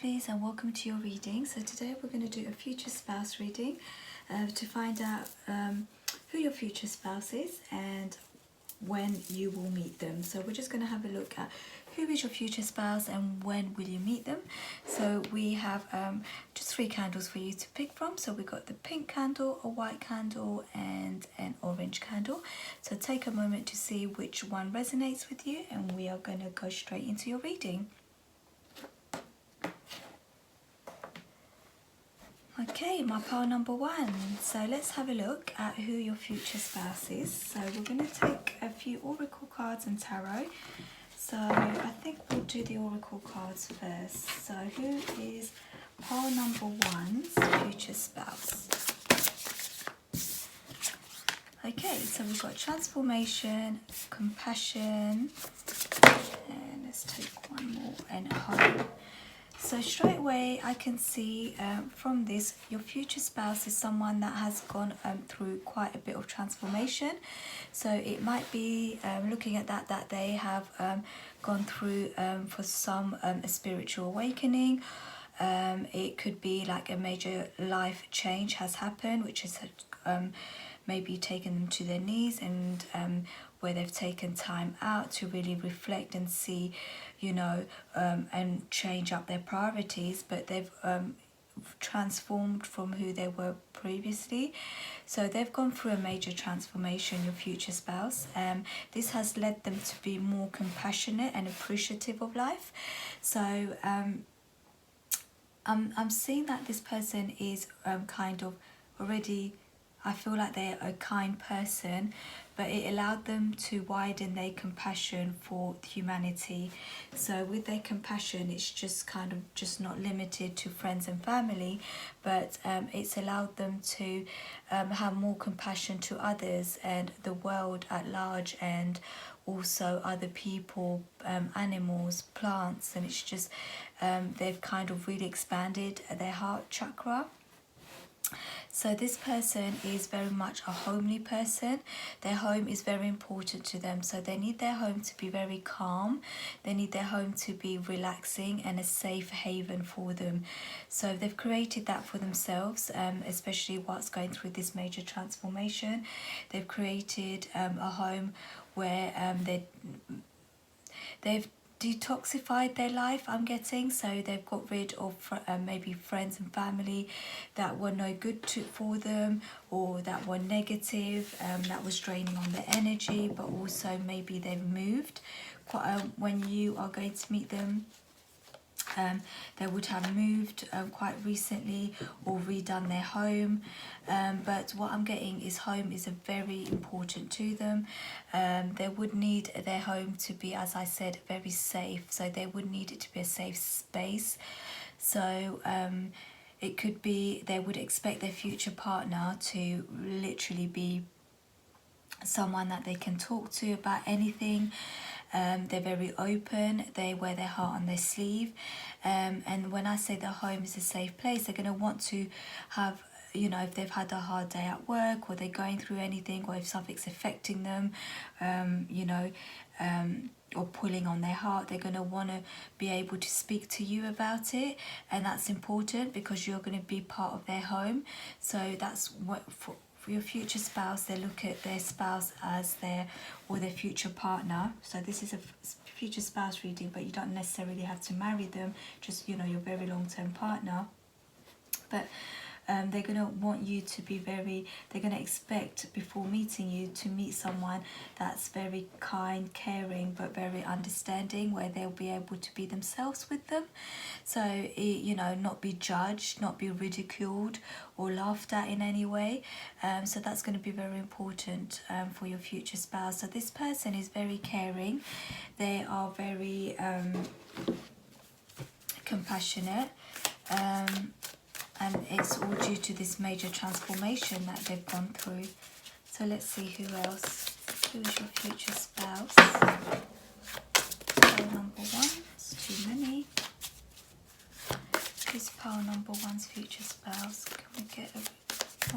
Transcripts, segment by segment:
lovelies, and welcome to your reading. So today we're going to do a future spouse reading to find out who your future spouse is and when you will meet them. So we're just going to have a look at who is your future spouse and when will you meet them. So we have just 3 candles for you to pick from. So we've got the pink candle, a white candle and an orange candle. So take a moment to see which one resonates with you, and we are going to go straight into your reading. Okay, my pile number 1. So let's have a look at who your future spouse is. So we're going to take a few oracle cards and tarot. So I think we'll do the oracle cards first. So who is pile number 1's future spouse? Okay, so we've got transformation, compassion, and let's take one more, and home. So straight away I can see from this, your future spouse is someone that has gone through quite a bit of transformation. So it might be looking at that they have gone through for some a spiritual awakening. It could be like a major life change has happened, which has maybe taken them to their knees, and where they've taken time out to really reflect and see, you know, and change up their priorities, but they've transformed from who they were previously. So they've gone through a major transformation, your future spouse. This has led them to be more compassionate and appreciative of life. So I'm seeing that this person is kind of already, I feel like they're a kind person, but it allowed them to widen their compassion for humanity. So with their compassion, it's just kind of just not limited to friends and family, but it's allowed them to have more compassion to others and the world at large, and also other people, animals, plants, and it's just they've kind of really expanded their heart chakra. So this person is very much a homely person. Their home is very important to them. So they need their home to be very calm. They need their home to be relaxing and a safe haven for them. So they've created that for themselves, especially whilst going through this major transformation. They've created a home where they've detoxified their life, I'm getting. So they've got rid of maybe friends and family that were no good for them, or that were negative, that was draining on their energy. But also maybe they've moved when you are going to meet them. They would have moved quite recently or redone their home, but what I'm getting is home is very important to them. They would need their home to be, as I said, very safe. So they would need it to be a safe space. So it could be they would expect their future partner to literally be someone that they can talk to about anything. They're very open, they wear their heart on their sleeve, and when I say the home is a safe place, they're going to want to have, you know, if they've had a hard day at work, or they're going through anything, or if something's affecting them, you know, or pulling on their heart, they're going to want to be able to speak to you about it. And that's important because you're going to be part of their home. So that's what for your future spouse, they look at their spouse as their future partner. So this is a future spouse reading, but you don't necessarily have to marry them, just, you know, your very long-term partner. But they're going to want you to be they're going to expect before meeting you to meet someone that's very kind, caring, but very understanding, where they'll be able to be themselves with them. So, you know, not be judged, not be ridiculed or laughed at in any way. So that's going to be very important for your future spouse. So this person is very caring. They are very compassionate. And it's all due to this major transformation that they've gone through. So let's see who else. Who is your future spouse? Pile number 1. It's too many. Who's pile number 1's future spouse? Can we get an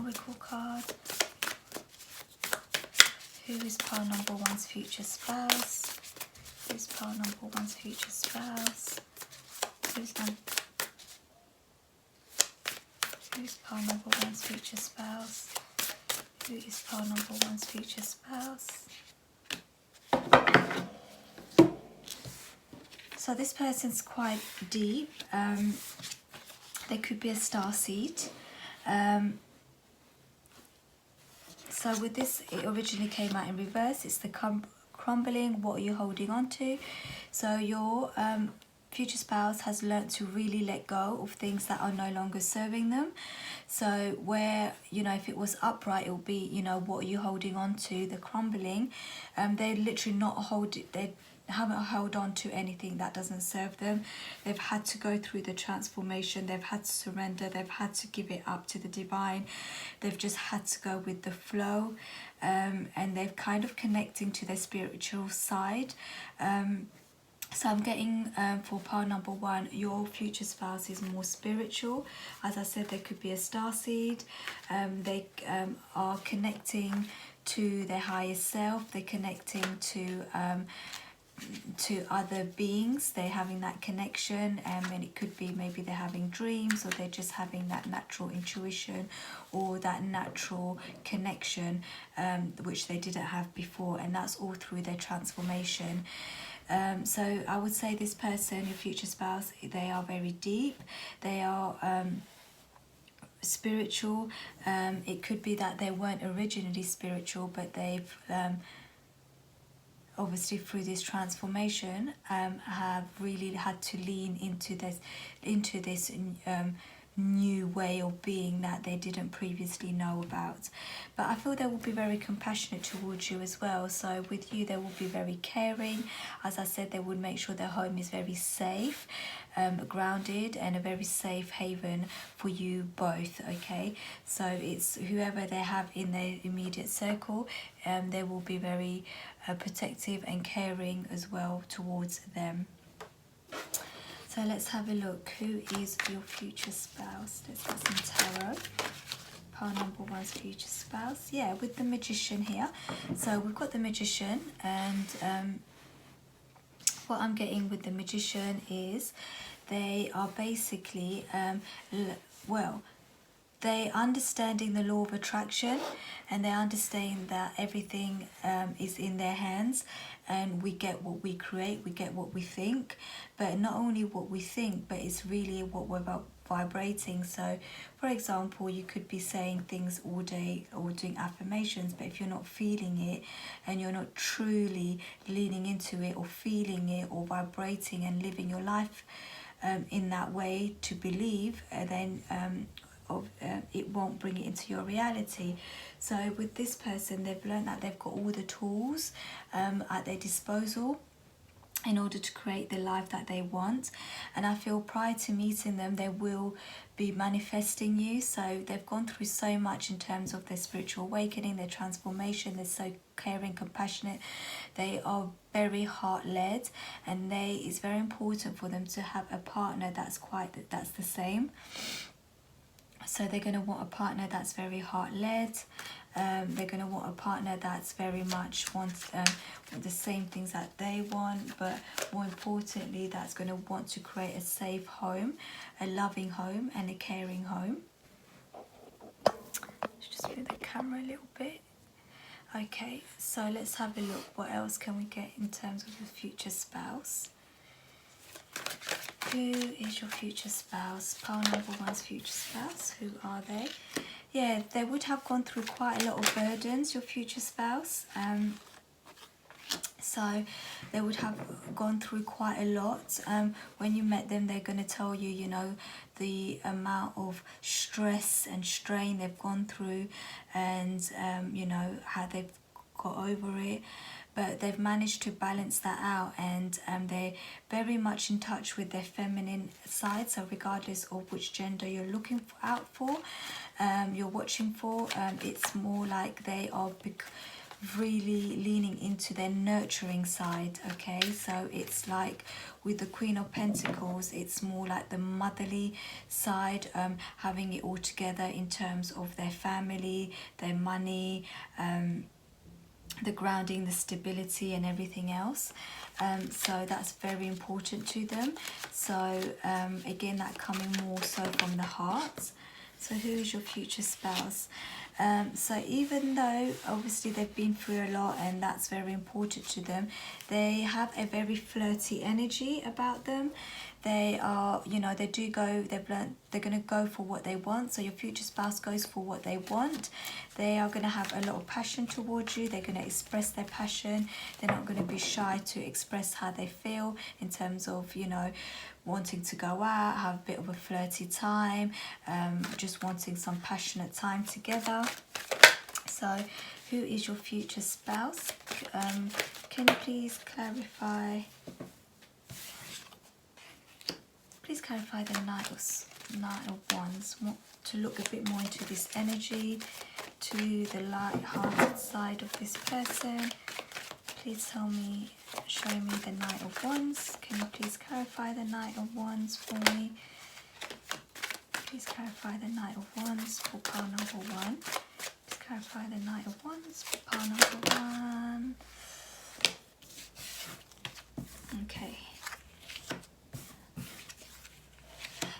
oracle card? Who is pile number 1's future spouse? Who's pile number 1's future spouse? Who's Who's pile number one's future spouse? Who is pile number one's future spouse? So this person's quite deep. They could be a starseed. So with this, it originally came out in reverse. It's the crumbling. What are you holding on to? So your future spouse has learnt to really let go of things that are no longer serving them. So where, you know, if it was upright, it would be, you know, what are you holding on to? The crumbling. They're literally not they haven't held on to anything that doesn't serve them. They've had to go through the transformation. They've had to surrender. They've had to give it up to the divine. They've just had to go with the flow, and they're kind of connecting to their spiritual side. So I'm getting for pile number one, your future spouse is more spiritual. As I said, they could be a starseed. They are connecting to their higher self. They're connecting to other beings. They're having that connection, and it could be maybe they're having dreams, or they're just having that natural intuition or that natural connection, which they didn't have before, and that's all through their transformation. So I would say this person, your future spouse, they are very deep. They are spiritual. It could be that they weren't originally spiritual, but they've obviously through this transformation have really had to lean into this new way of being that they didn't previously know about. But I feel they will be very compassionate towards you as well. So with you, they will be very caring. As I said, they would make sure their home is very safe, grounded, and a very safe haven for you both. Okay, so it's whoever they have in their immediate circle, they will be very protective and caring as well towards them. So let's have a look. Who is your future spouse? Let's get some tarot. Pile number one's future spouse. Yeah, with the Magician here. So we've got the Magician, and what I'm getting with the Magician is they are basically, they understanding the law of attraction, and they understand that everything is in their hands, and we get what we create, we get what we think. But not only what we think, but it's really what we're vibrating. So for example, you could be saying things all day or doing affirmations, but if you're not feeling it and you're not truly leaning into it or feeling it or vibrating and living your life in that way to believe, then it won't bring it into your reality. So with this person, they've learned that they've got all the tools at their disposal in order to create the life that they want. And I feel prior to meeting them, they will be manifesting you. So they've gone through so much in terms of their spiritual awakening, their transformation. They're so caring, compassionate. They are very heart-led, and it's very important for them to have a partner that's the same. So they're going to want a partner that's very heart-led. They're going to want a partner that's very much wants the same things that they want, but more importantly, that's going to want to create a safe home, a loving home, and a caring home. Let's just move the camera a little bit. Okay, so let's have a look. What else can we get in terms of your future spouse? Who is your future spouse? Pile number one's future spouse. Who are they? Yeah, they would have gone through quite a lot of burdens, your future spouse. So they would have gone through quite a lot. When you met them, they're going to tell you, you know, the amount of stress and strain they've gone through, and, you know, how they've got over it. But they've managed to balance that out, and they're very much in touch with their feminine side. So regardless of which gender you're looking out for, you're watching for, it's more like they are really leaning into their nurturing side. Okay, so it's like with the Queen of Pentacles, it's more like the motherly side, having it all together in terms of their family, their money, the grounding, the stability, and everything else. So that's very important to them. So again, that coming more so from the heart. So who is your future spouse? So even though obviously they've been through a lot and that's very important to them, they have a very flirty energy about them. They are, you know, they do go, they've learned, they're going to go for what they want. So your future spouse goes for what they want. They are going to have a lot of passion towards you. They're going to express their passion. They're not going to be shy to express how they feel in terms of, you know, wanting to go out, have a bit of a flirty time, just wanting some passionate time together. So who is your future spouse? Can you please clarify? Please clarify the Knight of Wands. Want to look a bit more into this energy, to the light-hearted side of this person. Please tell me, show me the Knight of Wands. Can you please clarify the Knight of Wands for me? Please clarify the Knight of Wands for pile number 1. Please clarify the Knight of Wands for pile number 1. Okay.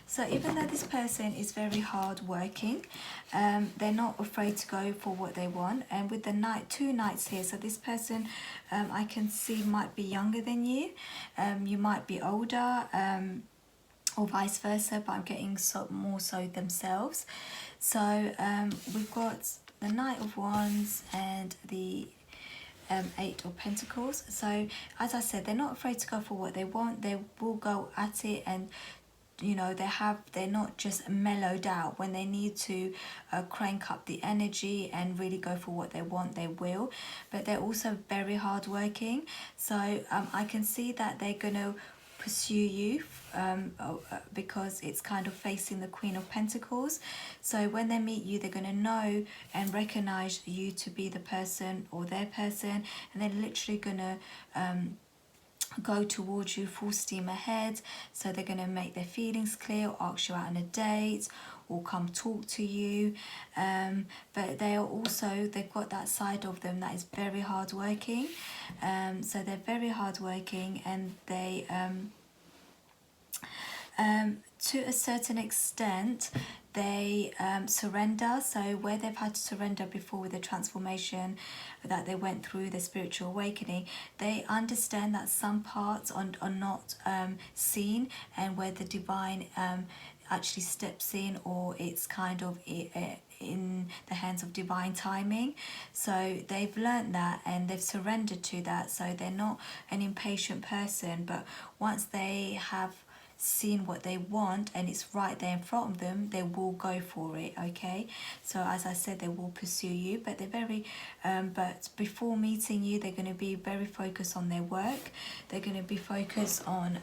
So even though this person is very hard working, they're not afraid to go for what they want. And with the two knights here, so this person I can see might be younger than you. You might be older, or vice versa, but I'm getting more so themselves. So we've got the Knight of Wands and the Eight of Pentacles. So as I said, they're not afraid to go for what they want. They will go at it, and you know, they're not just mellowed out. When they need to crank up the energy and really go for what they want, they will. But they're also very hardworking. So I can see that they're going to pursue you because it's kind of facing the Queen of Pentacles. So when they meet you, they're going to know and recognize you to be the person or their person, and they're literally going to go towards you full steam ahead. So they're going to make their feelings clear, or ask you out on a date, or come talk to you. But they are also, they've got that side of them that is very hardworking. So they're very hardworking, and they to a certain extent they surrender. So where they've had to surrender before with the transformation that they went through, the spiritual awakening, they understand that some parts are not seen, and where the divine actually steps in, or it's kind of in the hands of divine timing. So they've learned that and they've surrendered to that. So they're not an impatient person, but once they have seen what they want and it's right there in front of them, they will go for it. Okay, so as I said, they will pursue you, but they're very but before meeting you, they're going to be very focused on their work. They're going to be focused on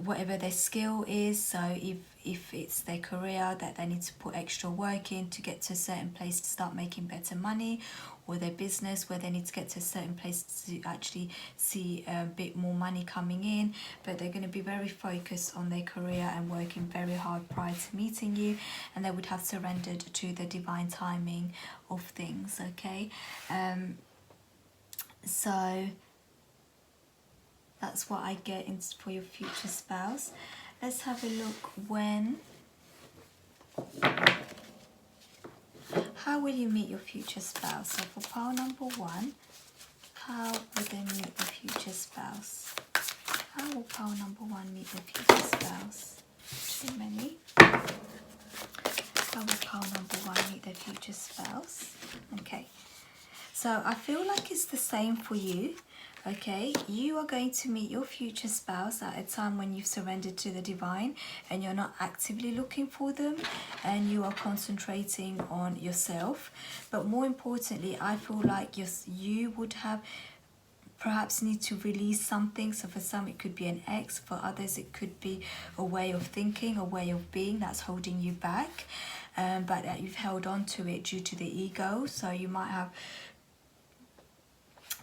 whatever their skill is. So if it's their career that they need to put extra work in to get to a certain place to start making better money, or their business where they need to get to a certain place to actually see a bit more money coming in, but they're going to be very focused on their career and working very hard prior to meeting you, and they would have surrendered to the divine timing of things. Okay, so that's what I get for your future spouse. Let's have a look. How will you meet your future spouse? So for pile number 1, how will they meet the future spouse? How will pile number 1 meet the future spouse? Too many. How will pile number 1 meet their future spouse? Okay, so I feel like it's the same for you. Okay, you are going to meet your future spouse at a time when you've surrendered to the divine and you're not actively looking for them, and you are concentrating on yourself. But more importantly, I feel like you would have perhaps need to release something. So for some it could be an ex, for others it could be a way of thinking, a way of being that's holding you back, but that you've held on to it due to the ego. So you might have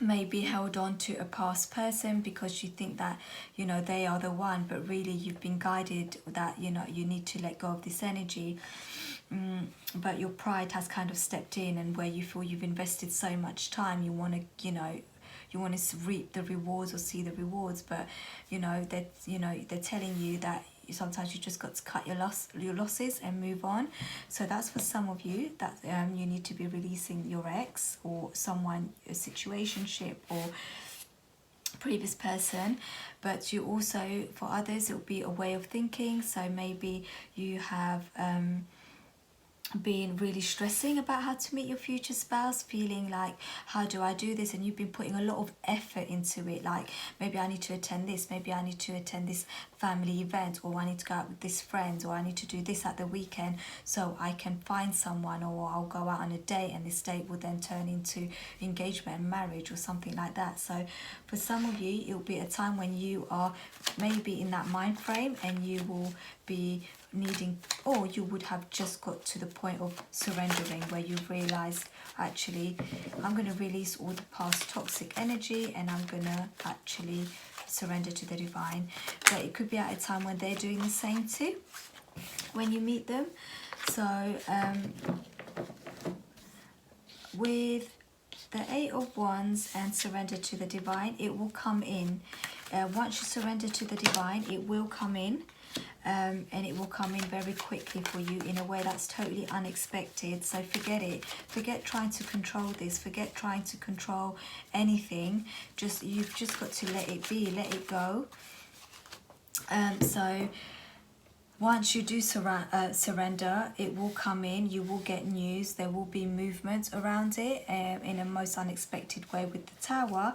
maybe held on to a past person because you think that, you know, they are the one, but really you've been guided that, you know, you need to let go of this energy. But your pride has kind of stepped in, and where you feel you've invested so much time, you want to, you know, you want to reap the rewards or see the rewards, but they're telling you that sometimes you just got to cut your losses and move on. So that's for some of you, that you need to be releasing your ex or someone, a situationship or previous person. But you also, for others, it'll be a way of thinking. So maybe you have been really stressing about how to meet your future spouse, feeling like, how do I do this? And you've been putting a lot of effort into it, like maybe I need to attend this, maybe I need to attend this family event, or I need to go out with this friend, or I need to do this at the weekend so I can find someone, or I'll go out on a date and this date will then turn into engagement and marriage or something like that. So for some of you, it'll be a time when you are maybe in that mind frame and you will be needing, or you would have just got to the point of surrendering, where you realize, actually I'm going to release all the past toxic energy and I'm going to actually surrender to the divine. But it could be at a time when they're doing the same too, when you meet them. So with the 8 of Wands and surrender to the divine, it will come in. Once you surrender to the divine, it will come in. And it will come in very quickly for you in a way that's totally unexpected. So forget it. Forget trying to control this. Forget trying to control anything. You've just got to let it be, let it go. So once you do surrender, it will come in. You will get news. There will be movement around it in a most unexpected way with the Tower.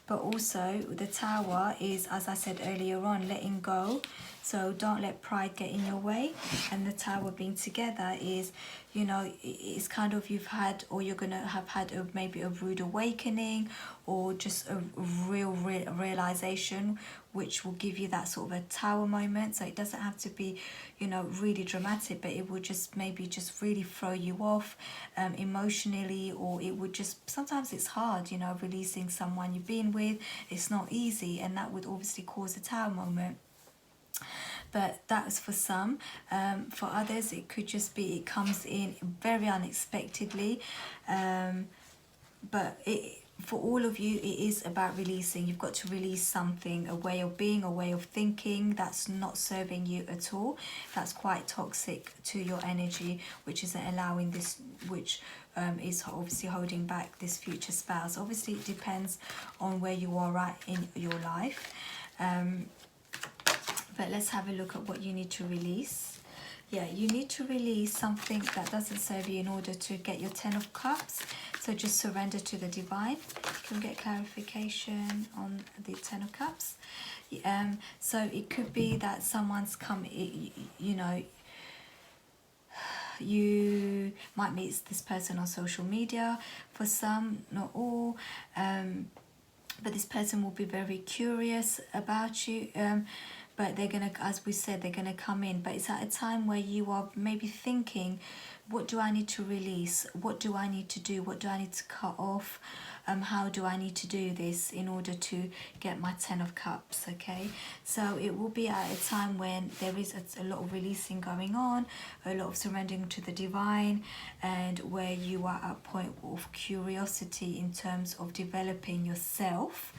But also the Tower is, as I said earlier on, letting go. So don't let pride get in your way. And the Tower being together is, you know, it's kind of, you've had, or you're going to have had maybe a rude awakening, or just a real realization, which will give you that sort of a Tower moment. So it doesn't have to be, you know, really dramatic, but it will just maybe just really throw you off emotionally, or it would just, sometimes it's hard, you know, releasing someone you've been with. It's not easy, and that would obviously cause a Tower moment. But that's for some. For others, it could just be, it comes in very unexpectedly. But for all of you, it is about releasing. You've got to release something, a way of being, a way of thinking that's not serving you at all. That's quite toxic to your energy, which isn't allowing this, which is obviously holding back this future spouse. Obviously, it depends on where you are at in your life. But let's have a look at what you need to release. Yeah, you need to release something that doesn't serve you in order to get your 10 of Cups. So just surrender to the divine. Can we get clarification on the 10 of Cups? So it could be that someone's come, you know, you might meet this person on social media. For some, not all. But this person will be very curious about you. But they're going to, as we said, they're going to come in. But it's at a time where you are maybe thinking, what do I need to release? What do I need to do? What do I need to cut off? How do I need to do this in order to get my 10 of Cups, okay? So it will be at a time when there is a lot of releasing going on, a lot of surrendering to the divine, and where you are at a point of curiosity in terms of developing yourself.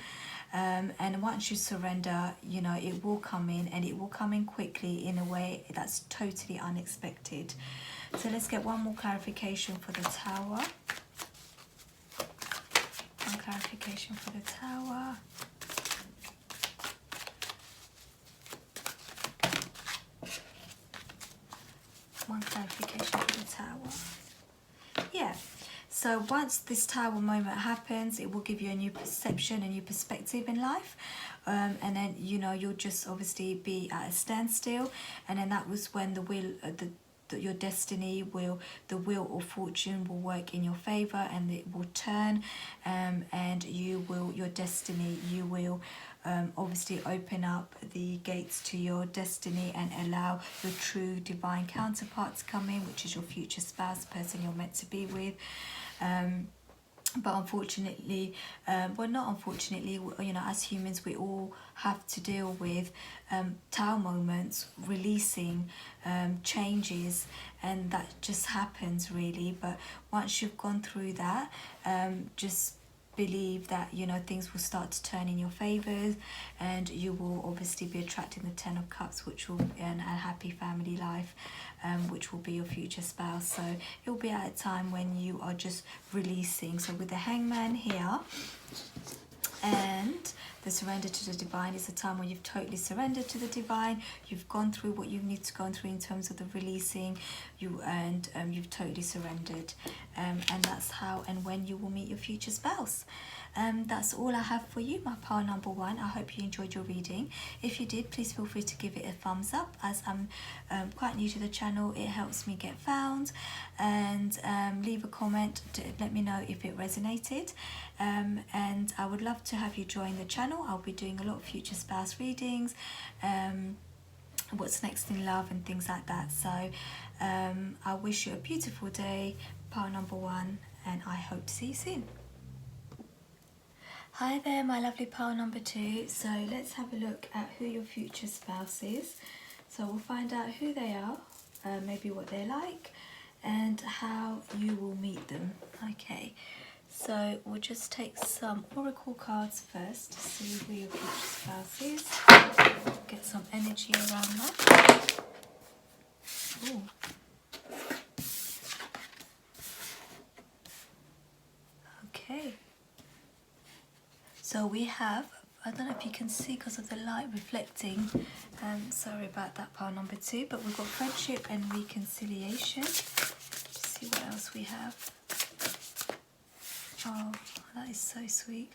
And once you surrender, you know, it will come in, and it will come in quickly in a way that's totally unexpected. So let's get one more clarification for the Tower. One clarification for the Tower. One clarification for the Tower. Yeah. So once this Tower moment happens, it will give you a new perception, a new perspective in life. And then, you know, you'll just obviously be at a standstill. And then that was when your destiny will, the wheel of fortune will work in your favor, and it will turn. And you will, your destiny, you will obviously open up the gates to your destiny and allow your true divine counterpart to come in, which is your future spouse, the person you're meant to be with. But unfortunately, well, not unfortunately, you know, as humans, we all have to deal with Tower moments, releasing changes, and that just happens really. But once you've gone through that, just believe that, you know, things will start to turn in your favor, and you will obviously be attracting the Ten of Cups, which will be a happy family life, which will be your future spouse. So it will be at a time when you are just releasing. So with the Hangman here and the surrender to the divine, is a time when you've totally surrendered to the divine. You've gone through what you need to go through in terms of the releasing, you've totally surrendered, and that's how and when you will meet your future spouse. That's all I have for you, my pile number 1. I hope you enjoyed your reading. If you did, please feel free to give it a thumbs up, as I'm quite new to the channel. It helps me get found, and leave a comment to let me know if it resonated, and I would love to have you join the channel. I'll be doing a lot of future spouse readings, what's next in love and things like that. So I wish you a beautiful day, pile number 1, and I hope to see you soon. Hi there, my lovely pile number 2. So let's have a look at who your future spouse is. So we'll find out who they are, maybe what they're like, and how you will meet them. Okay, so we'll just take some oracle cards first to see who your future spouse is. Get some energy around that. Ooh. Okay. So we have, I don't know if you can see because of the light reflecting, sorry about that, pile number 2, but we've got friendship and reconciliation. Let's see what else we have. Oh, that is so sweet.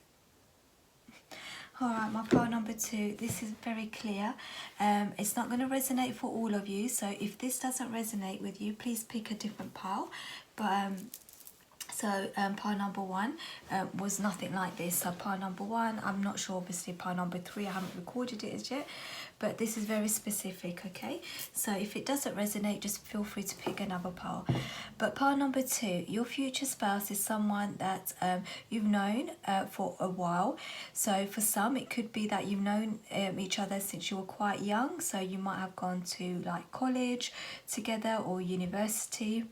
Alright, my pile number 2, this is very clear. It's not going to resonate for all of you, so if this doesn't resonate with you, please pick a different pile. But so pile number 1 was nothing like this. So pile number 1, I'm not sure, obviously pile number 3, I haven't recorded it as yet, but this is very specific, okay? So if it doesn't resonate, just feel free to pick another pile. But pile number 2, your future spouse is someone that you've known for a while. So for some, it could be that you've known each other since you were quite young. So you might have gone to like college together or university.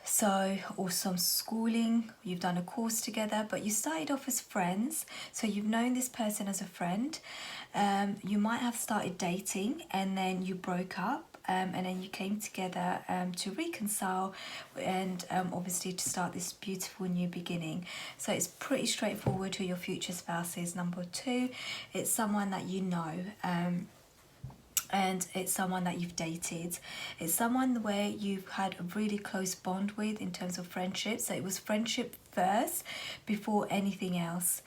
So, or some schooling, you've done a course together, but you started off as friends. So you've known this person as a friend. You might have started dating and then you broke up, and then you came together to reconcile and obviously to start this beautiful new beginning. So it's pretty straightforward who your future spouse is. Number 2, it's someone that you know. And it's someone that you've dated. It's someone where you've had a really close bond with in terms of friendship. So it was friendship first before anything else.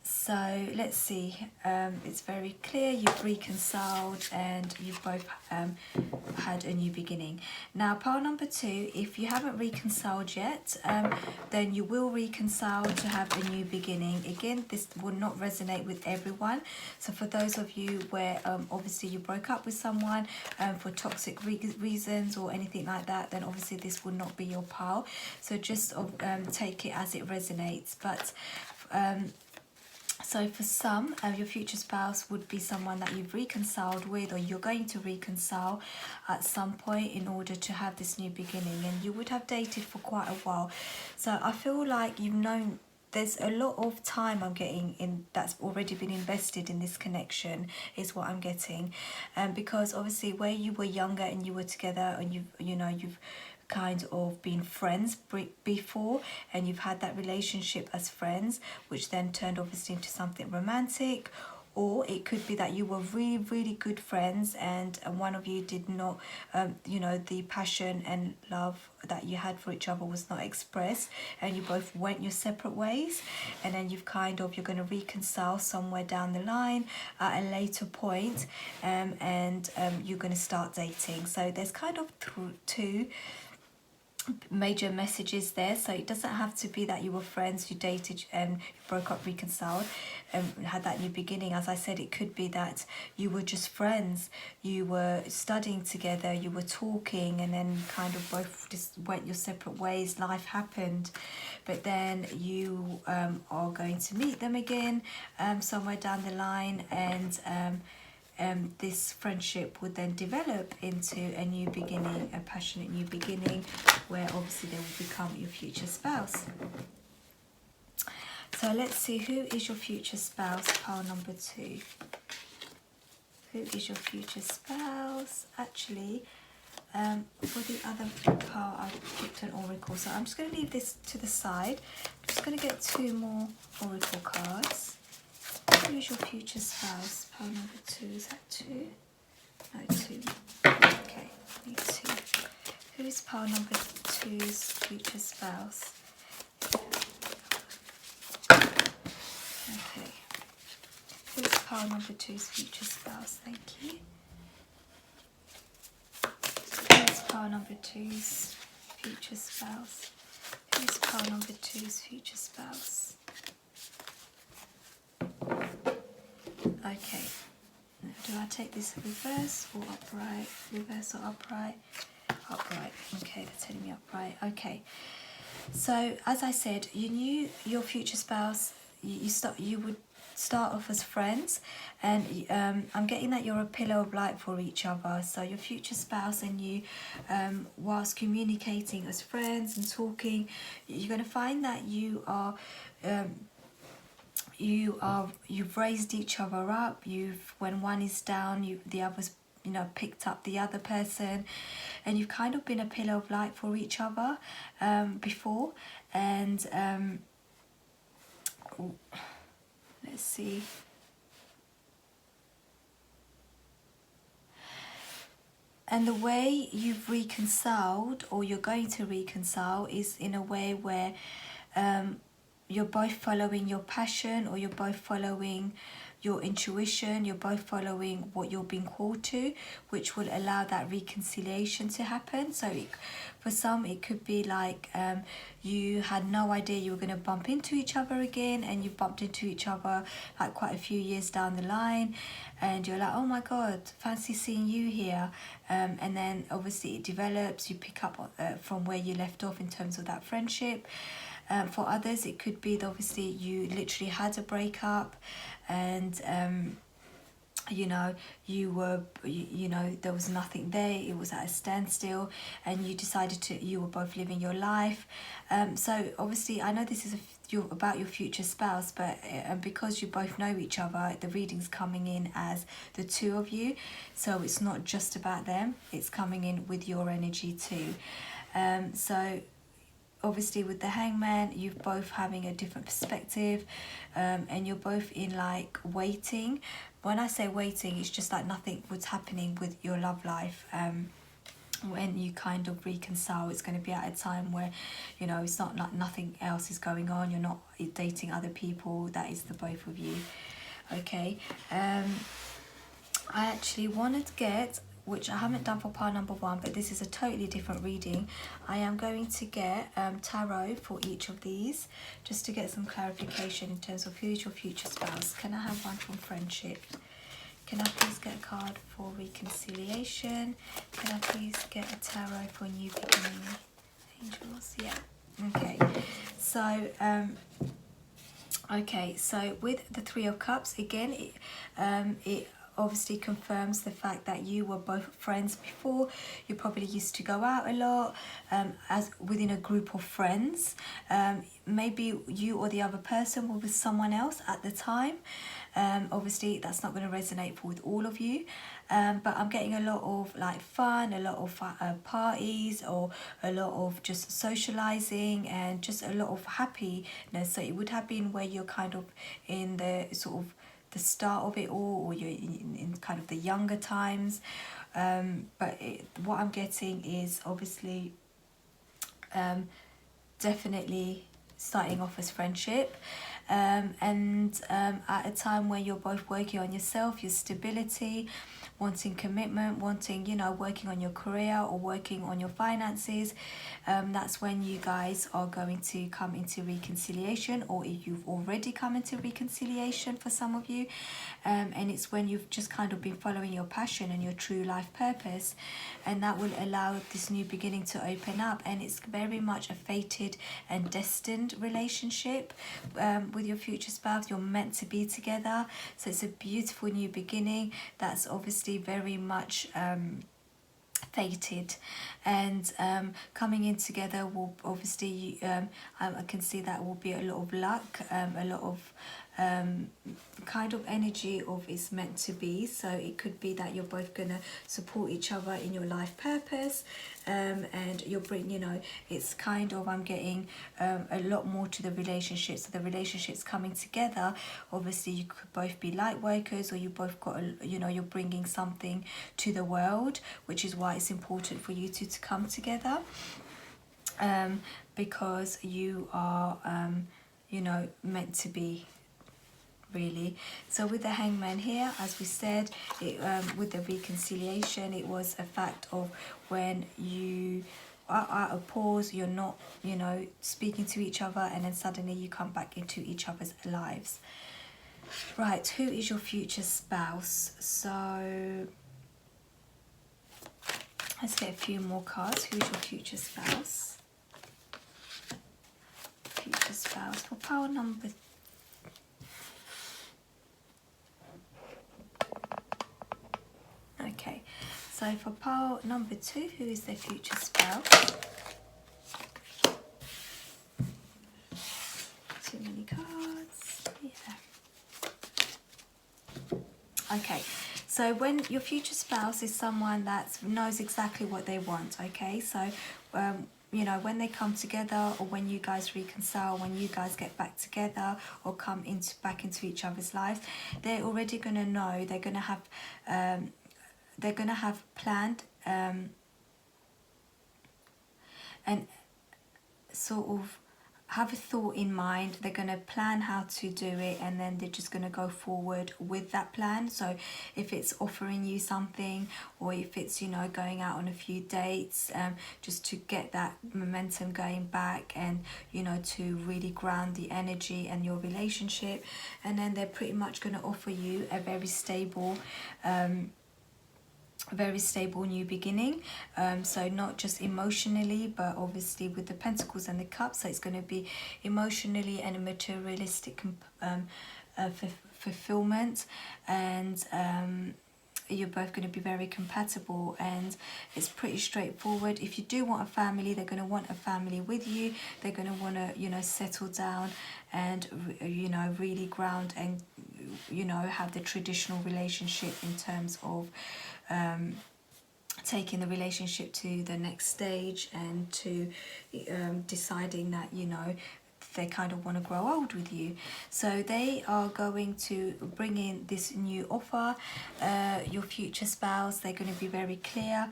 So let's see, it's very clear you've reconciled and you've both had a new beginning. Now pile number 2, if you haven't reconciled yet, then you will reconcile to have a new beginning. Again, this will not resonate with everyone. So for those of you where obviously you broke up with someone for toxic reasons or anything like that, then obviously this will not be your pile. So just take it as it resonates. But so for some, your future spouse would be someone that you've reconciled with, or you're going to reconcile at some point in order to have this new beginning, and you would have dated for quite a while. So I feel like you've known, there's a lot of time I'm getting in that's already been invested in this connection, is what I'm getting, because obviously where you were younger and you were together and you've kind of been friends before, and you've had that relationship as friends, which then turned obviously into something romantic. Or it could be that you were really good friends, and one of you did not, the passion and love that you had for each other was not expressed, and you both went your separate ways, and then you're going to reconcile somewhere down the line at a later point, and you're going to start dating. So there's kind of two major messages there. So it doesn't have to be that you were friends, you dated and you broke up, reconciled, and had that new beginning. As I said, it could be that you were just friends, you were studying together, you were talking, and then kind of both just went your separate ways, life happened, but then you are going to meet them again somewhere down the line, and this friendship would then develop into a new beginning, a passionate new beginning, where obviously they will become your future spouse. So let's see, who is your future spouse? Pile number 2. Who is your future spouse? Actually, for the other pile, I picked an oracle. So I'm just going to leave this to the side. I'm just going to get 2 more oracle cards. Who is your future spouse? Pile number 2. Is that 2? No, 2. Okay, need 2. Who's pile number 2's future spouse? Okay. Who's pile number 2's future spouse? Thank you. Who's pile number 2's future spouse? Who's pile number 2's future spouse? Okay. Now, do I take this reverse or upright? Reverse or upright? Upright. Okay, they're telling me upright. Okay. So as I said, you knew your future spouse. You would start off as friends, and I'm getting that you're a pillar of light for each other. So your future spouse and you, whilst communicating as friends and talking, you're going to find that you've raised each other up. When one is down, the other's picked up the other person, and you've kind of been a pillar of light for each other before. And let's see. And the way you've reconciled, or you're going to reconcile, is in a way where you're both following your passion, or you're both following your intuition, you're both following what you're being called to, which will allow that reconciliation to happen. So for some, it could be like you had no idea you were going to bump into each other again, and you bumped into each other like quite a few years down the line, and you're like, oh my god, fancy seeing you here. And then obviously it develops, you pick up from where you left off in terms of that friendship. For others, it could be that obviously you literally had a breakup, and there was nothing there, it was at a standstill, and you decided you were both living your life. So obviously I know this is about your future spouse, but because you both know each other, the reading's coming in as the 2 of you, so it's not just about them, it's coming in with your energy too. So obviously with the Hangman, you're both having a different perspective, and you're both in like waiting. When I say waiting, it's just like nothing was happening with your love life. When you kind of reconcile, it's going to be at a time where it's not like nothing else is going on, you're not dating other people, that is the both of you. Okay. I actually wanted to get, which I haven't done for pile number 1, but this is a totally different reading. I am going to get tarot for each of these, just to get some clarification in terms of who's your future spouse. Can I have one from friendship? Can I please get a card for reconciliation? Can I please get a tarot for new beginning? Angels, yeah. Okay. So with the 3 of Cups, again, it obviously confirms the fact that you were both friends before. You probably used to go out a lot, as within a group of friends. Maybe you or the other person were with someone else at the time. Obviously that's not going to resonate with all of you, but I'm getting a lot of like fun, a lot of parties, or a lot of just socializing, and just a lot of happiness. So it would have been where you're kind of in the sort of the start of it all, or you're in kind of the younger times. But what I'm getting is obviously definitely starting off as friendship, and at a time where you're both working on yourself, your stability, wanting commitment, wanting, you know, working on your career or working on your finances. That's when you guys are going to come into reconciliation, or if you've already come into reconciliation for some of you. And it's when you've just kind of been following your passion and your true life purpose, and that will allow this new beginning to open up. And it's very much a fated and destined relationship with your future spouse. You're meant to be together, so it's a beautiful new beginning that's obviously very much fated. And coming in together will obviously I can see that will be a lot of luck, a lot of kind of energy of it's meant to be. So it could be that you're both gonna support each other in your life purpose, and you'll bring, you know, it's kind of, I'm getting a lot more to the relationship. So the relationship's coming together. Obviously you could both be light workers, or you both got a, you know, you're bringing something to the world, which is why it's important for you two to come together, because you are you know, meant to be, really. So with the Hangman here, as we said, with the reconciliation, it was a fact of when you are at a pause, you're not, you know, speaking to each other, and then suddenly you come back into each other's lives. Right, who is your future spouse? So let's get a few more cards. Who's your future spouse? Future spouse for power number 3. Okay, so for pile number 2, who is their future spouse? Too many cards. Yeah. Okay, so when your future spouse is someone that knows exactly what they want, okay? So, you know, when they come together, or when you guys reconcile, when you guys get back together or come into back into each other's lives, they're already going to know, they're going to have planned and sort of have a thought in mind. They're going to plan how to do it, and then they're just going to go forward with that plan. So if it's offering you something, or if it's, you know, going out on a few dates, just to get that momentum going back, and, you know, to really ground the energy and your relationship. And then they're pretty much going to offer you a very stable new beginning, so not just emotionally, but obviously with the Pentacles and the Cups, so it's going to be emotionally and a materialistic fulfillment, and you're both going to be very compatible, and it's pretty straightforward. If you do want a family, they're going to want a family with you. They're going to want to, you know, settle down and, you know, really ground and, you know, have the traditional relationship in terms of taking the relationship to the next stage, and to deciding that, you know, they kind of want to grow old with you. So they are going to bring in this new offer. Your future spouse, they're going to be very clear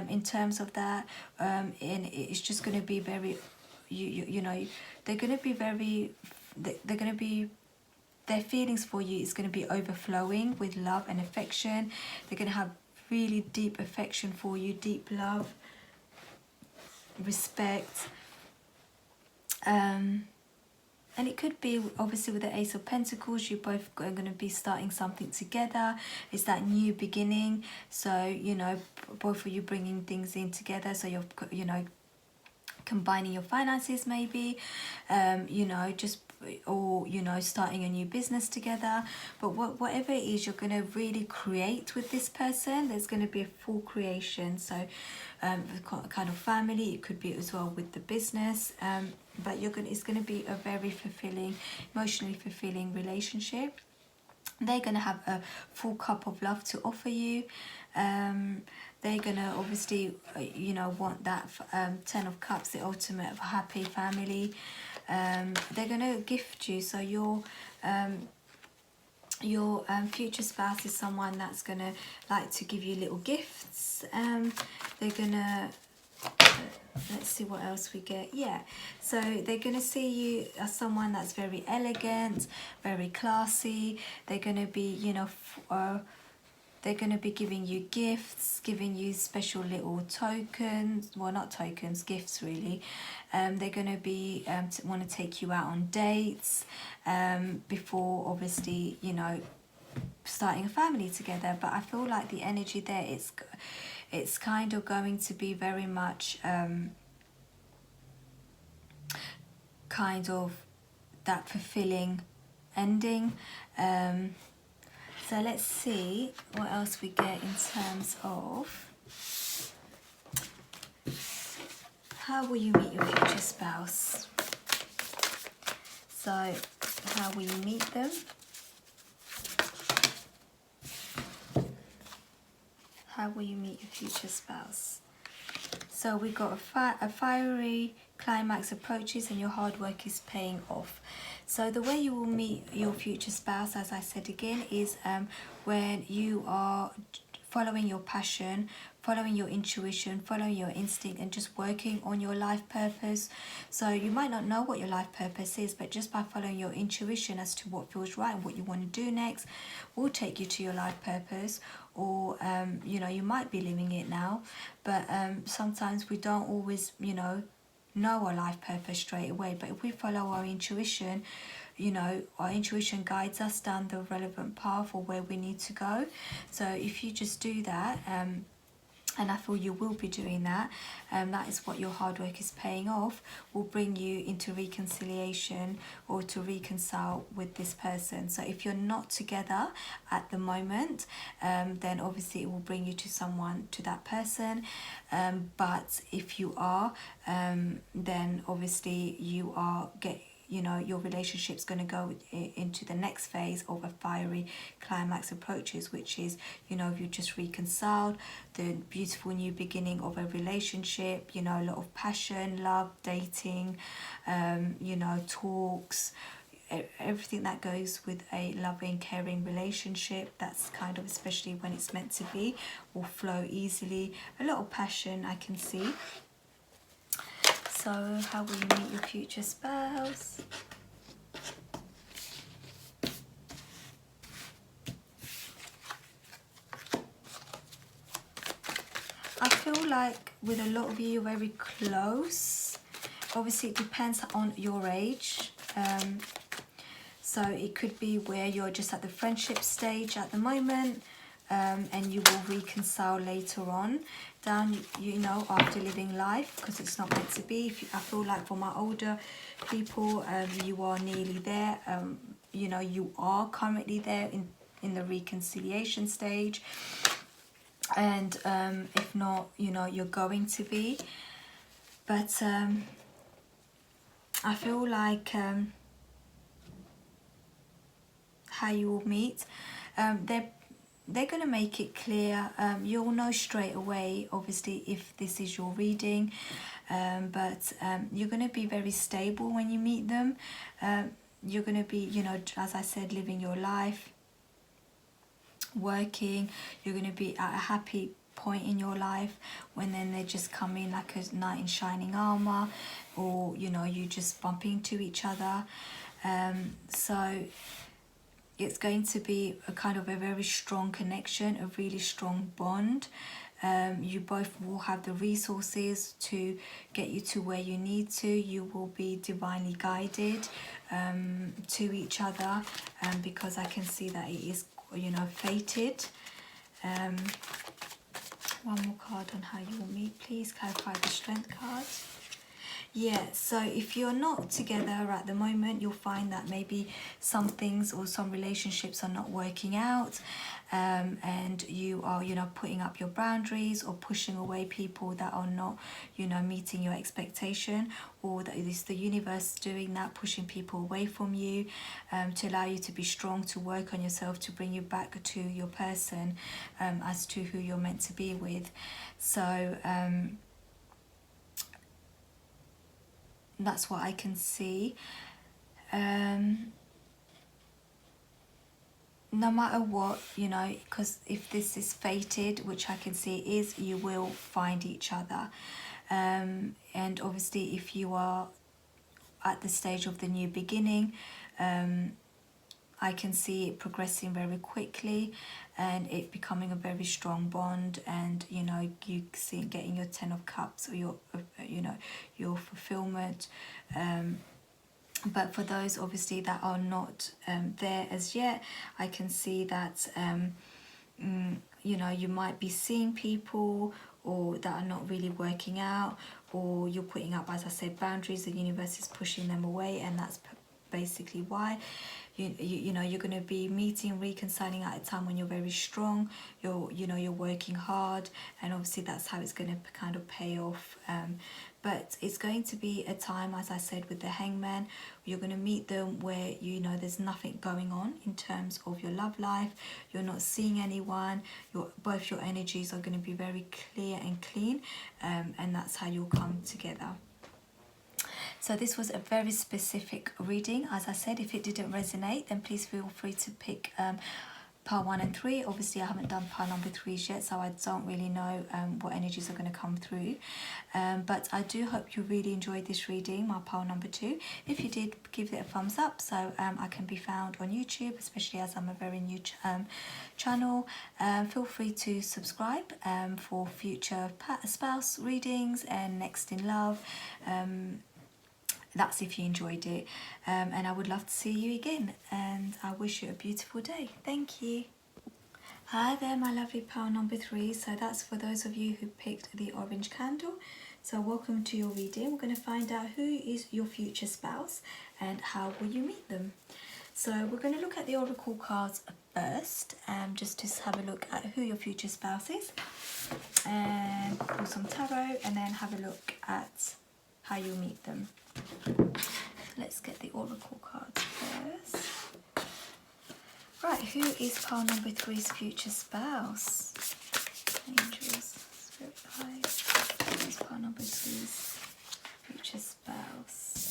in terms of that, and it's just going to be very, you know, they're going to be very, they're going to be, their feelings for you is going to be overflowing with love and affection. They're going to have really deep affection for you, deep love, respect, and it could be, obviously, with the Ace of Pentacles, you both are going to be starting something together. It's that new beginning. So, you know, both of you bringing things in together. So you're, you know, combining your finances, maybe, you know, just, or, you know, starting a new business together. But whatever it is, you're going to really create with this person. There's going to be a full creation. So kind of family, it could be as well with the business, but it's going to be a very fulfilling, emotionally fulfilling relationship. They're going to have a full cup of love to offer you. They're going to obviously, you know, want that 10 of Cups, the ultimate of happy family. They're going to gift you. So your future spouse is someone that's going to like to give you little gifts. They're going to... let's see what else we get. Yeah, so they're going to see you as someone that's very elegant, very classy. They're going to be, you know, They're going to be giving you gifts, giving you special little tokens, well not tokens, gifts really. They're going to be want to take you out on dates before obviously, you know, starting a family together. But I feel like the energy there, it's kind of going to be very much kind of that fulfilling ending. So let's see what else we get in terms of how will you meet your future spouse. So how will you meet them? How will you meet your future spouse? So we got a fiery climax approaches and your hard work is paying off. So the way you will meet your future spouse, as I said again, is when you are following your passion, following your intuition, following your instinct, and just working on your life purpose. So you might not know what your life purpose is, but just by following your intuition as to what feels right and what you want to do next will take you to your life purpose. Or you know, you might be living it now, but sometimes we don't always, you know our life purpose straight away. But if we follow our intuition, you know, our intuition guides us down the relevant path or where we need to go. So if you just do that, and I feel you will be doing that, that is what your hard work is paying off, will bring you into reconciliation or to reconcile with this person. So if you're not together at the moment, then obviously it will bring you to that person. But if you are, then obviously you are your relationship's going to go into the next phase of a fiery climax approaches, which is, you just reconciled, the beautiful new beginning of a relationship, a lot of passion, love, dating, talks, everything that goes with a loving, caring relationship. That's kind of, especially when it's meant to be, will flow easily. A lot of passion I can see. So how will you meet your future spouse? I feel like with a lot of you, you're very close. Obviously, it depends on your age. So it could be where you're just at the friendship stage at the moment, and you will reconcile later on down, after living life, because it's not meant to be. I feel like for my older people, you are nearly there. You are currently there in the reconciliation stage, and if not, you're going to be. But I feel like how you will meet, they're going to make it clear. You'll know straight away, obviously, if this is your reading, but you're going to be very stable when you meet them. You're going to be, as I said, living your life, working. You're going to be at a happy point in your life, when then they just come in like a knight in shining armor, or you just bump into each other. So it's going to be a kind of a very strong connection, a really strong bond. You both will have the resources to get you to where you need to. You will be divinely guided to each other, because I can see that it is, fated. One more card on how you will meet, please. Clarify the strength card. Yeah, so if you're not together at the moment, you'll find that maybe some things or some relationships are not working out, and you are, putting up your boundaries or pushing away people that are not, meeting your expectation, or that it is the universe doing that, pushing people away from you, to allow you to be strong, to work on yourself, to bring you back to your person, as to who you're meant to be with. So, that's what I can see. No matter what, because if this is fated, which I can see is, you will find each other. And obviously, if you are at the stage of the new beginning, I can see it progressing very quickly. and it becoming a very strong bond, and you know, you see getting your 10 of cups, or your you know, your fulfillment. But for those obviously that are not there as yet, I can see that you know, you might be seeing people or that are not really working out, or you're putting up, as I said, boundaries. The universe is pushing them away, and that's basically why. You know, you're going to be meeting, reconciling at a time when you're very strong. You know, you're working hard, and obviously that's how it's going to kind of pay off. But it's going to be a time, as I said, with the Hangman. You're going to meet them where, you know, there's nothing going on in terms of your love life. You're not seeing anyone. Both your energies are going to be very clear and clean, and that's how you'll come together. So this was a very specific reading. As I said, if it didn't resonate, then please feel free to pick pile 1 and 3. Obviously I haven't done pile number 3s yet, so I don't really know what energies are going to come through, but I do hope you really enjoyed this reading, my pile number 2. If you did, give it a thumbs up, so I can be found on YouTube, especially as I'm a very new channel. Feel free to subscribe for future spouse readings and next in love. That's if you enjoyed it, and I would love to see you again, and I wish you a beautiful day. Thank you. Hi there, my lovely pile number 3. So that's for those of you who picked the orange candle. So welcome to your reading. We're going to find out who is your future spouse and how will you meet them. So we're going to look at the oracle cards first, just to have a look at who your future spouse is, and pull some tarot, and then have a look at how you meet them. Let's get the oracle cards first. Right, who is pile number 3's future spouse? Angels, spirit guides. Who is pile number 3's future spouse?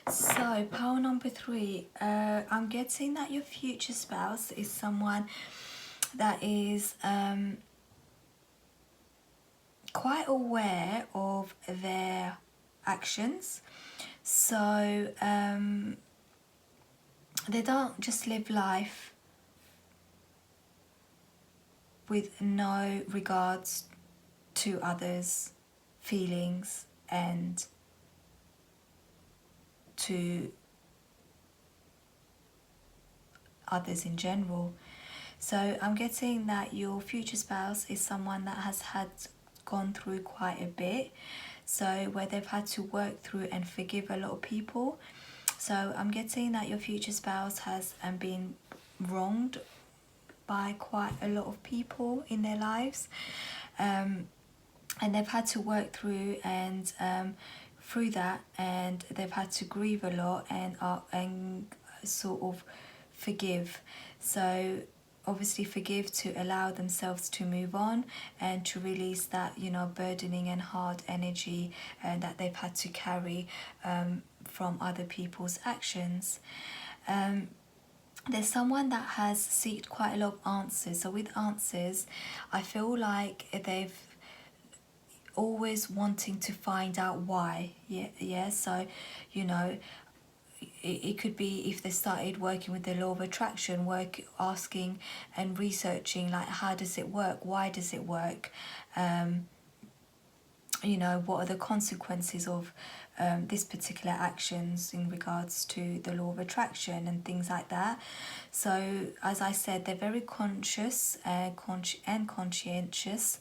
So, pile number 3, I'm getting that your future spouse is someone that is quite aware of their actions. So, they don't just live life with no regards to others' feelings and to others in general. So I'm getting that your future spouse is someone that has gone through quite a bit, so where they've had to work through and forgive a lot of people. So I'm getting that your future spouse has been wronged by quite a lot of people in their lives, and they've had to work through and through that, and they've had to grieve a lot and sort of forgive. So obviously forgive to allow themselves to move on and to release that, you know, burdening and hard energy that they've had to carry from other people's actions. There's someone that has sought quite a lot of answers. So with answers, I feel like they've always wanting to find out why. Yeah. So, you know, it could be if they started working with the law of attraction, asking and researching, like, how does it work? Why does it work? You know, what are the consequences of this particular actions in regards to the law of attraction and things like that. So as I said, they're very conscious and conscientious.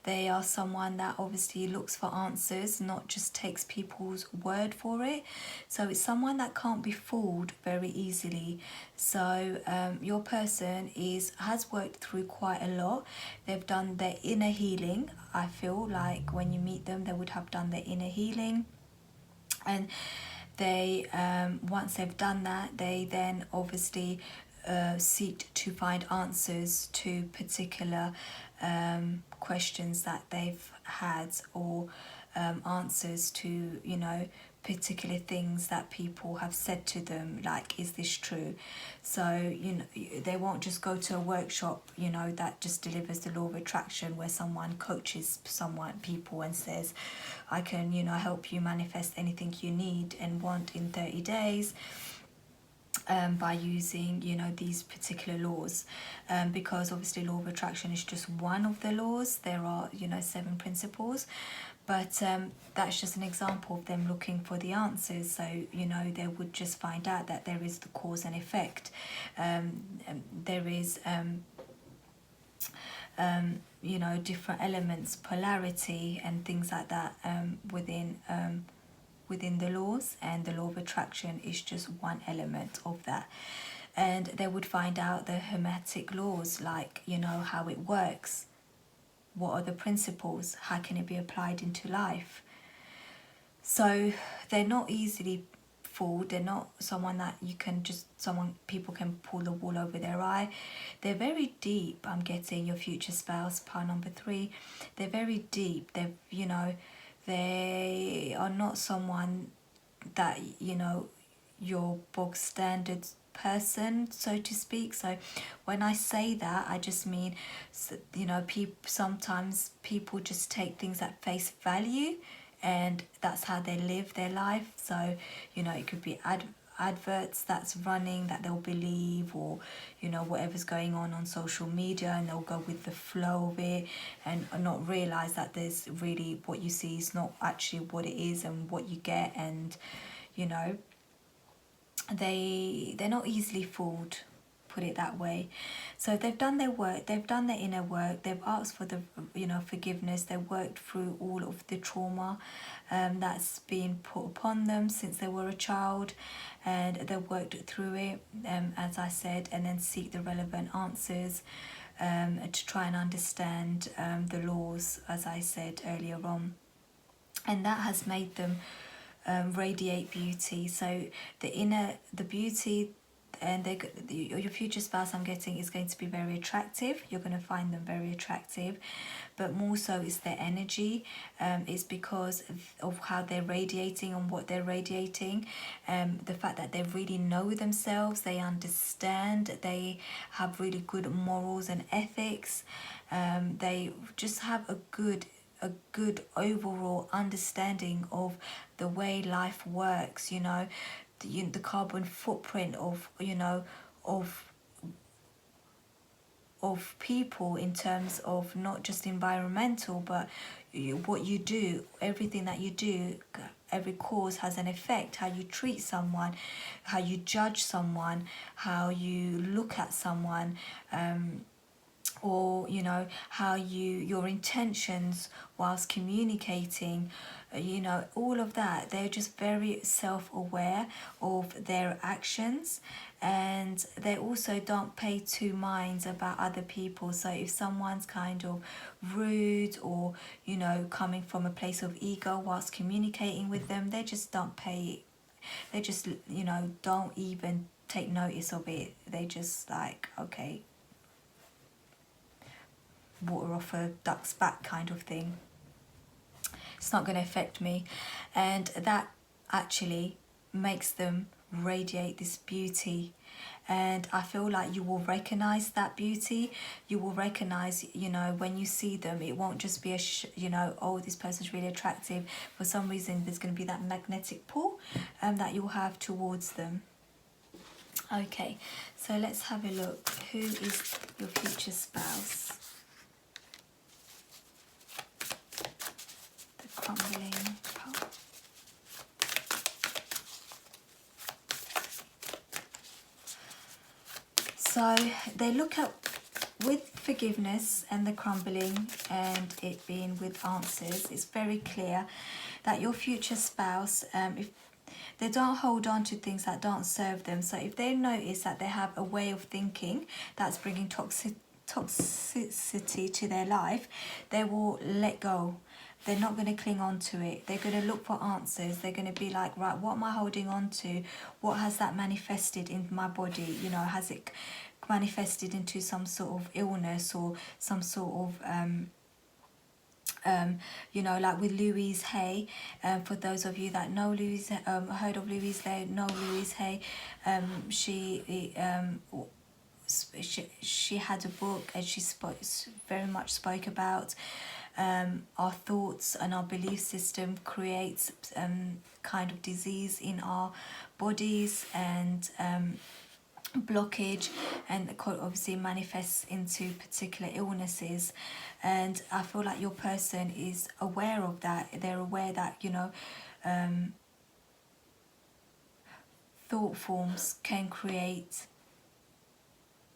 They are someone that obviously looks for answers, not just takes people's word for it. So it's someone that can't be fooled very easily. So your person has worked through quite a lot. They've done their inner healing. I feel like when you meet them, they would have done their inner healing. And they, once they've done that, they then obviously seek to find answers to particular questions that they've had, or answers to, you know, particular things that people have said to them, like, is this true? So, you know, they won't just go to a workshop, you know, that just delivers the law of attraction, where someone coaches people and says, I can, you know, help you manifest anything you need and want in 30 days. By using, you know, these particular laws, because obviously law of attraction is just one of the laws. There are, you know, 7 principles, but that's just an example of them looking for the answers. So, you know, they would just find out that there is the cause and effect. There is you know, different elements, polarity and things like that, within the laws, and the law of attraction is just one element of that. And they would find out the hermetic laws, like, you know, how it works, what are the principles, how can it be applied into life. So they're not easily fooled. They're not someone that you can just, people can pull the wool over their eye. They're very deep. I'm getting your future spouse, pile number 3. They're very deep. They're, you know, they are not someone that, you know, your bog standard person, so to speak. So when I say that, I just mean, you know, sometimes people just take things at face value, and that's how they live their life. So, you know, it could be adverts that's running that they'll believe, or, you know, whatever's going on social media, and they'll go with the flow of it and not realize that there's really, what you see is not actually what it is and what you get. And, you know, they're not easily fooled, put it that way. So they've done their work, they've done their inner work, they've asked for the, you know, forgiveness, they've worked through all of the trauma that's been put upon them since they were a child, and they've worked through it, as I said, and then seek the relevant answers to try and understand the laws, as I said earlier on. And that has made them radiate beauty. So the beauty, and your future spouse, I'm getting, is going to be very attractive. You're going to find them very attractive, but more so is their energy. It's because of how they're radiating and what they're radiating. The fact that they really know themselves, they understand, they have really good morals and ethics. They just have a good overall understanding of the way life works, you know, the carbon footprint of, you know, of people, in terms of not just environmental, but what you do, everything that you do, every cause has an effect. How you treat someone, how you judge someone, how you look at someone, or, you know, how your intentions whilst communicating, you know, all of that. They're just very self-aware of their actions, and they also don't pay two minds about other people. So if someone's kind of rude, or, you know, coming from a place of ego whilst communicating with them, they just don't pay, they just, you know, don't even take notice of it. They just like, okay, water off a duck's back kind of thing. It's not going to affect me. And that actually makes them radiate this beauty. And I feel like you will recognize that beauty. You will recognize, you know, when you see them, it won't just be you know, oh, this person's really attractive. For some reason, there's going to be that magnetic pull that you'll have towards them. Okay, so let's have a look. Who is your future spouse? Crumbling pole. So they look at, with forgiveness and the crumbling and it being with answers, it's very clear that your future spouse, if they don't hold on to things that don't serve them. So if they notice that they have a way of thinking that's bringing toxicity to their life, they will let go. They're not going to cling on to it. They're going to look for answers. They're going to be like, right, what am I holding on to? What has that manifested in my body? You know, has it manifested into some sort of illness, or some sort of you know, like with Louise Hay. For those of you that know Louise, heard of Louise Hay, know Louise Hay. She had a book, and she very much spoke about our thoughts and our belief system creates kind of disease in our bodies, and blockage, and obviously manifests into particular illnesses. And I feel like your person is aware of that. They're aware that, you know, thought forms can create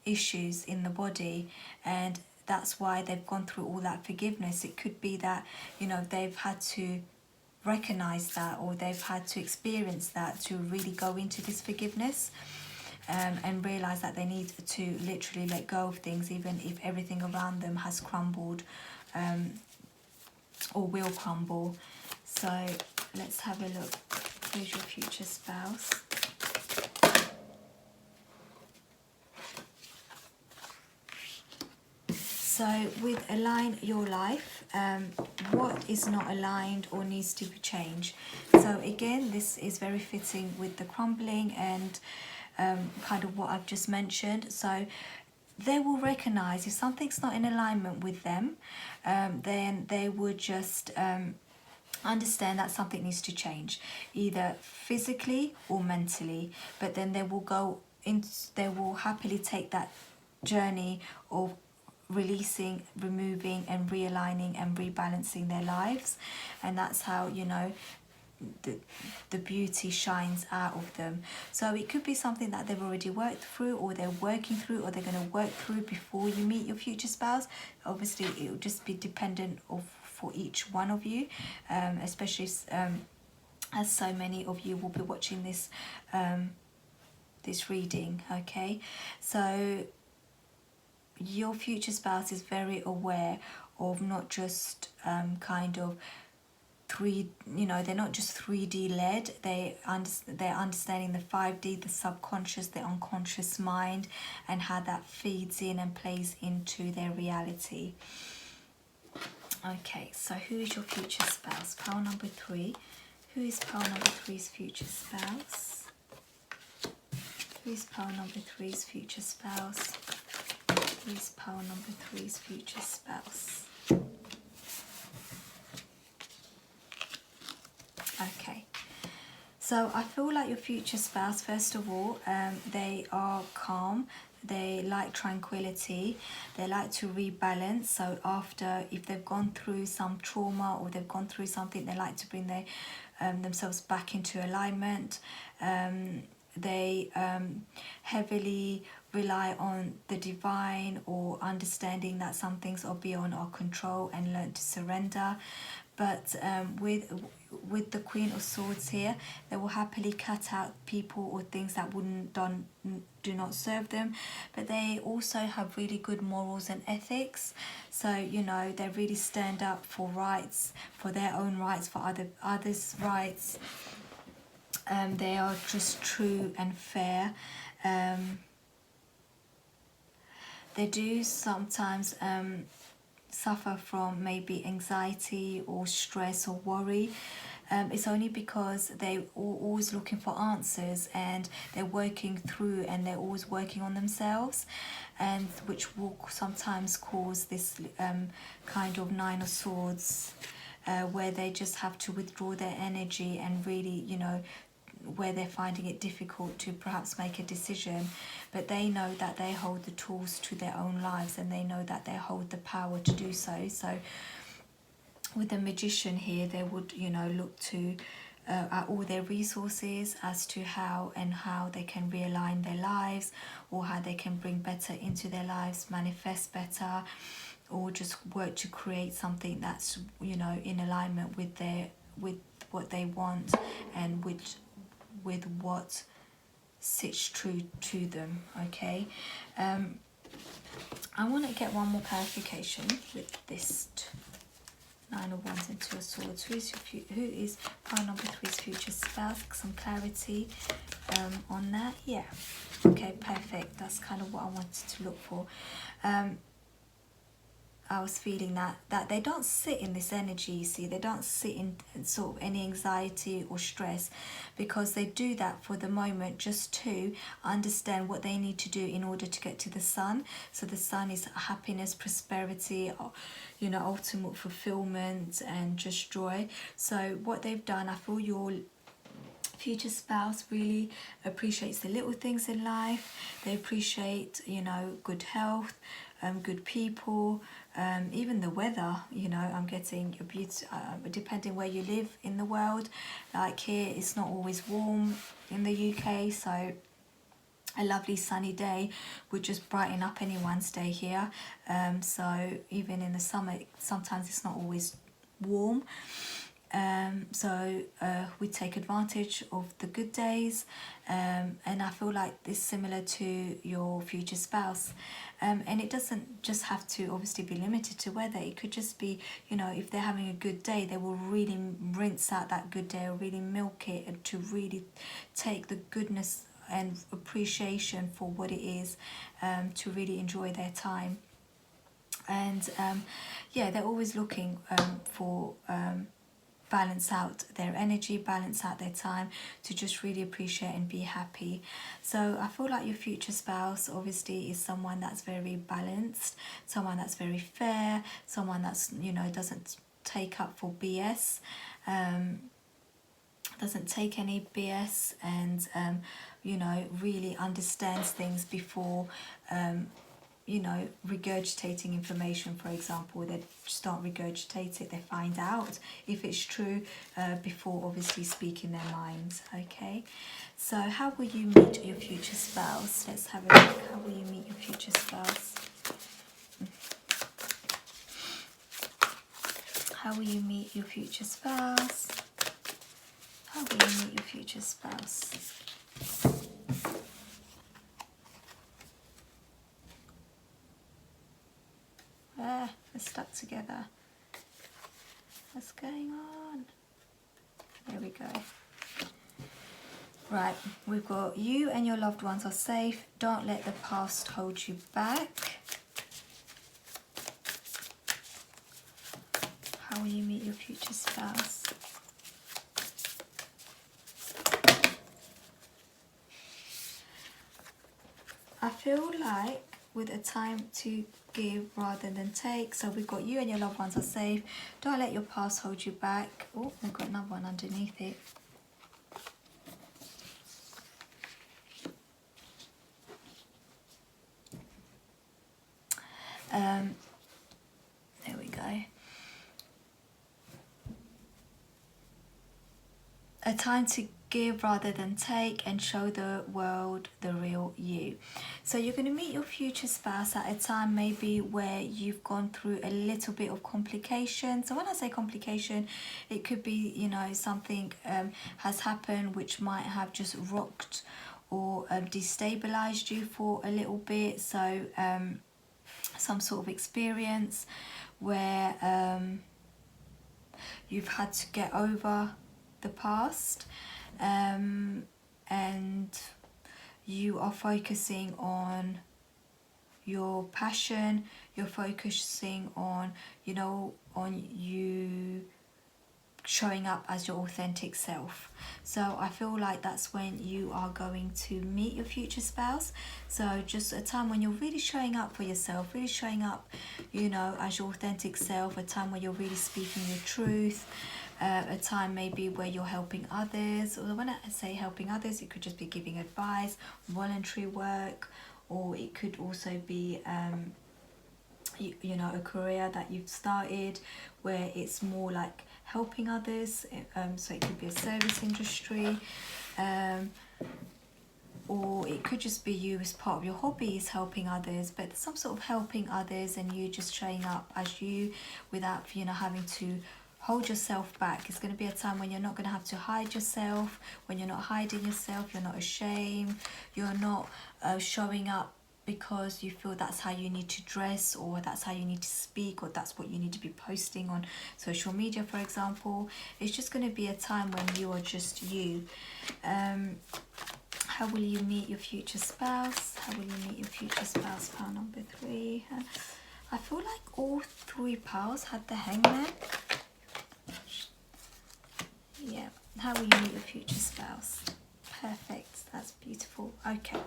issues in the body, and that's why they've gone through all that forgiveness. It could be that, you know, they've had to recognize that, or they've had to experience that to really go into this forgiveness, and realize that they need to literally let go of things, even if everything around them has crumbled, or will crumble. So let's have a look. Who's your future spouse? So with align your life, what is not aligned or needs to be changed? So again, this is very fitting with the crumbling and kind of what I've just mentioned. So they will recognize if something's not in alignment with them, then they would just understand that something needs to change, either physically or mentally. But then they will go in, they will happily take that journey of releasing, removing and realigning and rebalancing their lives. And that's how, you know, the beauty shines out of them. So it could be something that they've already worked through, or they're working through, or they're going to work through before you meet your future spouse. Obviously it will just be dependent of for each one of you, especially as so many of you will be watching this this reading. Okay, so your future spouse is very aware of not just kind of you know, they're not just 3D led. They're understanding the 5D, the subconscious, the unconscious mind, and how that feeds in and plays into their reality. Okay, so who is your future spouse? Pile number 3. Who is pile number 3's future spouse? Who is pile number 3's future spouse? Who is pile number 3's future spouse? Okay, so I feel like your future spouse, first of all, they are calm, they like tranquility, they like to rebalance. So after, if they've gone through some trauma or they've gone through something, they like to bring their themselves back into alignment. They heavily rely on the divine, or understanding that some things are beyond our control, and learn to surrender. But with the Queen of Swords here, they will happily cut out people or things that do not serve them. But they also have really good morals and ethics. So, you know, they really stand up for rights, for their own rights, for others' rights. They are just true and fair. They do sometimes suffer from maybe anxiety or stress or worry. It's only because they're always looking for answers, and they're working through, and they're always working on themselves, and which will sometimes cause this kind of 9 of Swords, where they just have to withdraw their energy, and really, you know, where they're finding it difficult to perhaps make a decision. But they know that they hold the tools to their own lives, and they know that they hold the power to do so. So with the Magician here, they would, you know, look to at all their resources as to how they can realign their lives, or how they can bring better into their lives, manifest better, or just work to create something that's, you know, in alignment with what they want, and with what sits true to them. Okay, I want to get one more clarification with this 9 of Wands and 2 of Swords. Who is pile number 3's future spouse? Some clarity on that. Yeah, okay, perfect. That's kind of what I wanted to look for. I was feeling that they don't sit in this energy, you see. They don't sit in sort of any anxiety or stress, because they do that for the moment just to understand what they need to do in order to get to the sun. So the sun is happiness, prosperity, you know, ultimate fulfillment and just joy. So what they've done, I feel your future spouse really appreciates the little things in life. They appreciate, you know, good health, good people, even the weather. You know, I'm getting a beauty, depending where you live in the world. Like here, it's not always warm in the UK, so a lovely sunny day would just brighten up anyone's day here. So even in the summer, sometimes it's not always warm. So we take advantage of the good days, and I feel like this is similar to your future spouse. And it doesn't just have to obviously be limited to weather. It could just be, you know, if they're having a good day, they will really rinse out that good day, or really milk it, and to really take the goodness and appreciation for what it is, to really enjoy their time. And yeah, they're always looking for balance out their energy, balance out their time, to just really appreciate and be happy. So I feel like your future spouse obviously is someone that's very balanced, someone that's very fair, someone that's, you know, doesn't take up for BS, doesn't take any BS, and you know, really understands things before you know, regurgitating information. For example, they just don't regurgitate it, they find out if it's true before obviously speaking their minds. Okay, so how will you meet your future spouse? Let's have a look. How will you meet your future spouse? How will you meet your future spouse? How will you meet your future spouse? They're stuck together. What's going on? There we go. Right, we've got you and your loved ones are safe. Don't let the past hold you back. How will you meet your future spouse? I feel like with a time to give rather than take. So we've got you and your loved ones are safe. Don't let your past hold you back. Oh, we've got another one underneath it. There we go. A time to give rather than take, and show the world the real you. So you're going to meet your future spouse at a time maybe where you've gone through a little bit of complication. So when I say complication, it could be, you know, something has happened which might have just rocked or destabilized you for a little bit. So some sort of experience where you've had to get over the past, and you are focusing on your passion, you're focusing on, you know, on you showing up as your authentic self. So I feel like that's when you are going to meet your future spouse. So just a time when you're really showing up for yourself, really showing up, you know, as your authentic self, a time where you're really speaking your truth, a time maybe where you're helping others. Or when I say helping others, it could just be giving advice, voluntary work, or it could also be you know, a career that you've started where it's more like helping others. So it could be a service industry, or it could just be you as part of your hobbies helping others, but some sort of helping others and you just showing up as you without, you know, having to hold yourself back. It's going to be a time when you're not going to have to hide yourself, when you're not hiding yourself, you're not ashamed, you're not showing up because you feel that's how you need to dress, or that's how you need to speak, or that's what you need to be posting on social media, for example. It's just going to be a time when you are just you. How will you meet your future spouse? How will you meet your future spouse? Pile number 3. I feel like all three piles had the Hangman. Yeah, how will you meet your future spouse? Perfect, that's beautiful. Okay,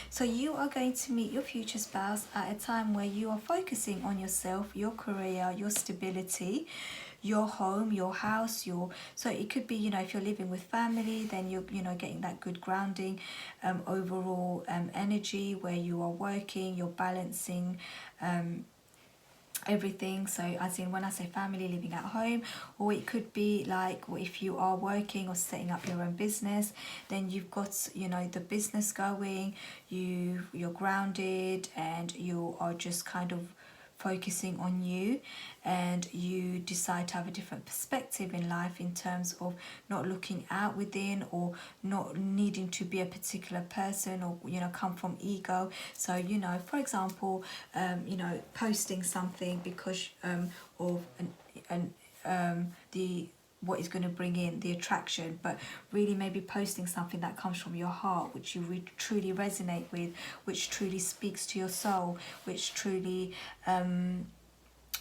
so you are going to meet your future spouse at a time where you are focusing on yourself, your career, your stability, your home, your house, so it could be, you know, if you're living with family, then you're, you know, getting that good grounding overall energy where you are working, you're balancing everything. So as in, when I say family, living at home, or it could be like if you are working or setting up your own business, then you've got, you know, the business going, you're grounded, and you are just kind of focusing on you, and you decide to have a different perspective in life in terms of not looking out within, or not needing to be a particular person, or, you know, come from ego. So, you know, for example, you know, posting something because of the what is going to bring in the attraction, but really maybe posting something that comes from your heart, which you truly resonate with, which truly speaks to your soul, which truly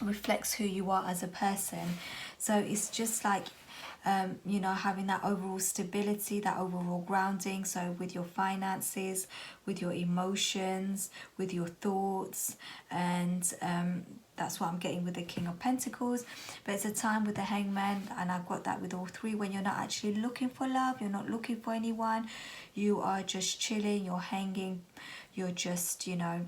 reflects who you are as a person. So it's just like you know, having that overall stability, that overall grounding, so with your finances, with your emotions, with your thoughts, and that's what I'm getting with the King of Pentacles. But it's a time with the Hangman, and I've got that with all three, when you're not actually looking for love, you're not looking for anyone, you are just chilling, you're hanging, you're just, you know,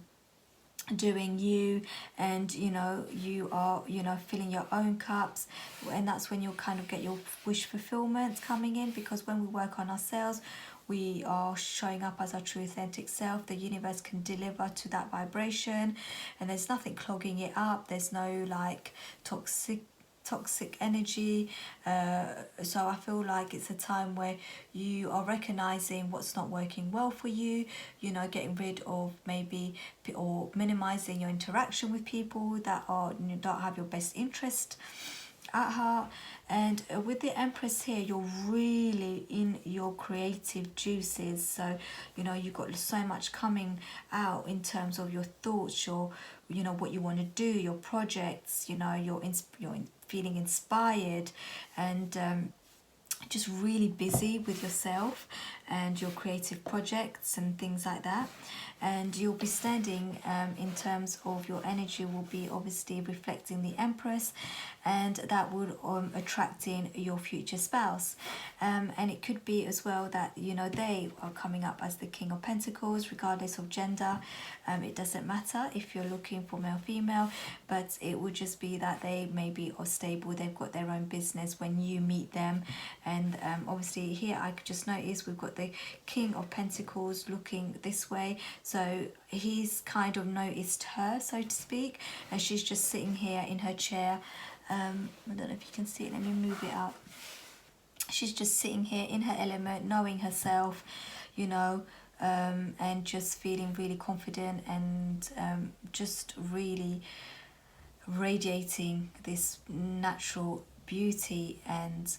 doing you, and you know, you are, you know, filling your own cups, and that's when you'll kind of get your wish fulfillment coming in, because when we work on ourselves, we are showing up as our true authentic self. The universe can deliver to that vibration, and there's nothing clogging it up, there's no like toxic energy. So I feel like it's a time where you are recognizing what's not working well for you, you know, getting rid of maybe or minimizing your interaction with people that don't have your best interest at heart. And with the Empress here, you're really in your creative juices, so you know, you've got so much coming out in terms of your thoughts, your, you know, what you want to do, your projects, you know, you're feeling inspired, and just really busy with yourself and your creative projects and things like that. And you'll be standing in terms of your energy will be obviously reflecting the Empress, and that would attract in your future spouse. And it could be as well that, you know, they are coming up as the King of Pentacles, regardless of gender. It doesn't matter if you're looking for male, female, but it would just be that they maybe are stable, they've got their own business when you meet them. And obviously here I could just notice we've got the King of Pentacles looking this way, so he's kind of noticed her, so to speak, and she's just sitting here in her chair. I don't know if you can see it, let me move it up. She's just sitting here in her element, knowing herself, you know, and just feeling really confident, and just really radiating this natural beauty. And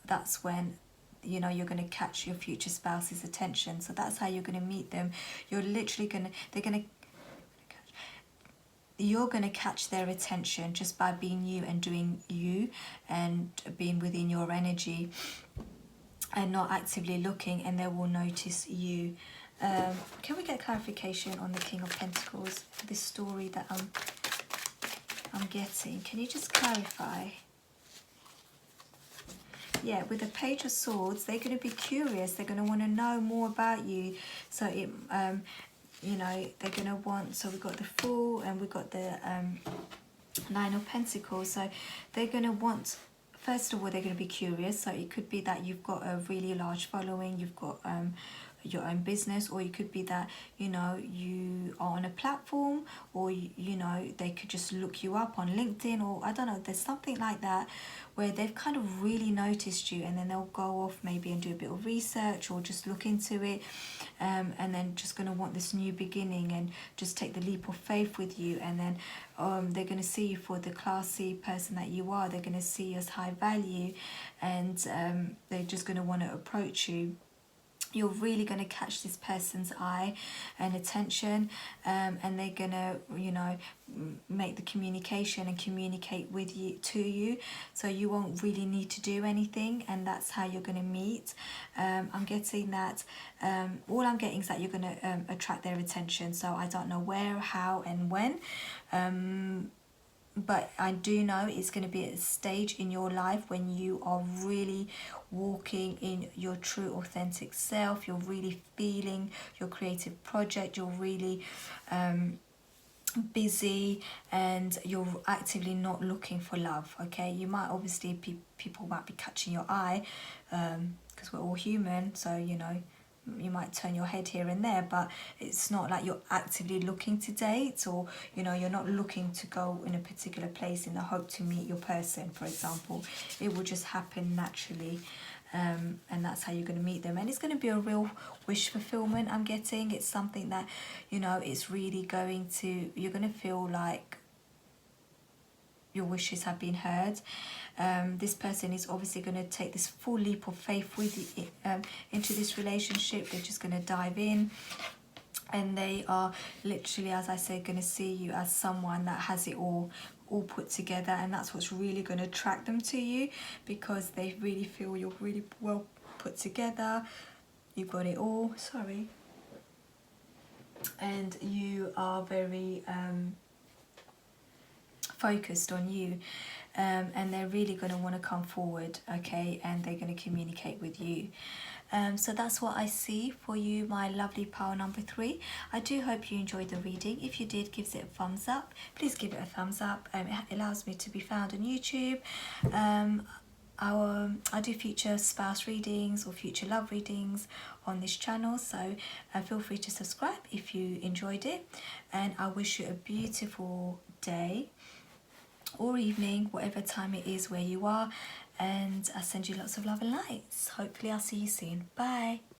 that's when, you know, you're going to catch your future spouse's attention. So that's how you're going to meet them. You're literally going to, you're going to catch their attention just by being you and doing you and being within your energy and not actively looking, and they will notice you. Can we get clarification on the King of Pentacles, this story that I'm getting? Can you just clarify? Yeah, with the Page of Swords, they're going to be curious. They're going to want to know more about you. So it, you know, they're going to want. So we've got the Fool and we've got the Nine of Pentacles. So they're going to want. First of all, they're going to be curious. So it could be that you've got a really large following. You've got your own business, or it could be that, you know, you are on a platform, or you know, they could just look you up on LinkedIn, or I don't know, there's something like that where they've kind of really noticed you, and then they'll go off maybe and do a bit of research or just look into it, and then just going to want this new beginning and just take the leap of faith with you. And then they're going to see you for the classy person that you are. They're going to see you as high value, and they're just going to want to approach you you're really going to catch this person's eye and attention, and they're going to, you know, make the communication and communicate with you, to you, so you won't really need to do anything, and that's how you're going to meet. I'm getting that, all I'm getting is that you're going to attract their attention, so I don't know where, how and when, but I do know it's going to be at a stage in your life when you are really walking in your true authentic self. You're really feeling your creative project. You're really busy, and you're actively not looking for love. Okay, you might obviously people might be catching your eye, because we're all human, so you know, you might turn your head here and there, but it's not like you're actively looking to date, or you know, you're not looking to go in a particular place in the hope to meet your person, for example. It will just happen naturally, and that's how you're going to meet them, and it's going to be a real wish fulfillment. I'm getting it's something that, you know, it's really going to, you're going to feel like your wishes have been heard. This person is obviously going to take this full leap of faith with you, into this relationship. They're just going to dive in, and they are literally, as I said, going to see you as someone that has it all put together, and that's what's really going to attract them to you, because they really feel you're really well put together. You've got it all, sorry, and you are very focused on you, and they're really going to want to come forward, okay, and they're going to communicate with you. So that's what I see for you, my lovely pile number 3. I do hope you enjoyed the reading. If you did, give it a thumbs up. Please give it a thumbs up. It allows me to be found on YouTube. I do future spouse readings or future love readings on this channel, so feel free to subscribe if you enjoyed it, and I wish you a beautiful day or evening, whatever time it is where you are, and I send you lots of love and lights. Hopefully I'll see you soon. Bye.